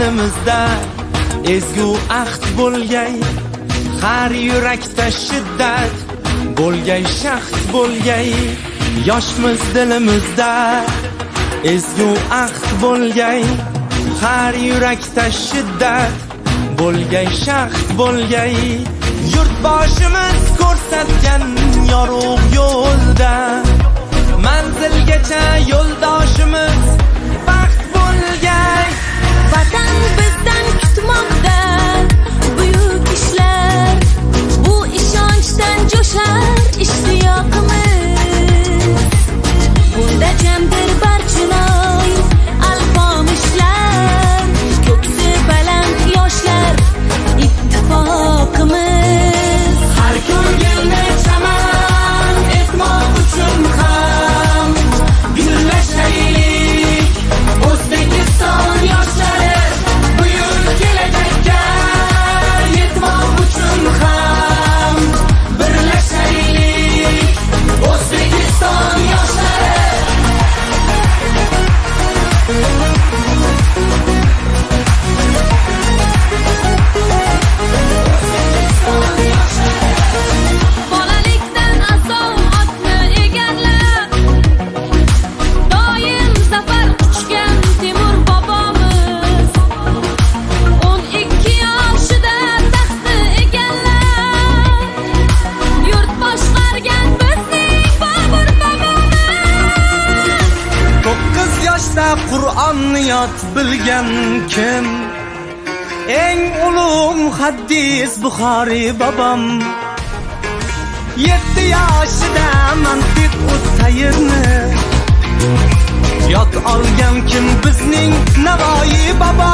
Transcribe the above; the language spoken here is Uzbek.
dilimizda ezgu ahd bo'lgay, har yurakda shiddat bo'lgay, shaxt bo'lgay. Yoshmiz dilimizda ezgu ahd bo'lgay, har yurakda shiddat bo'lgay, shaxt bo'lgay. Yurtboshimiz ko'rsatgan yorug' yo'lda manzilgacha yo'ldoshimiz baxt bo'lgay. Vatan bizdan kutmoqda buyuk ishlar, bu ishonchdan jo'shar ishtiyoqimiz. Bunda jamdir barchinoy alpomishlar, ko'ksi baland yoshlar ittifoqimiz. Har ko'ngilni chaman etmoq uchun ham birlashaylik. O'zbekiston yoshlari buyuk kelajakka yetmoq uchun ham birlashaylik. O'zbekiston yoshlari Bolalikdan asov otni egallab, doim zafar quchgan Temur bobomiz. 12 yoshida taxtni egallab, yurt boshqargan bizning Bobur bobomiz. 9 yoshda Qur'onni yod bilgan kim? Eng ulug' muhaddis Buxoriy bobom. 7 yoshida mantiq uttayirni yod olgan kim? Bizning Navoiy bobo.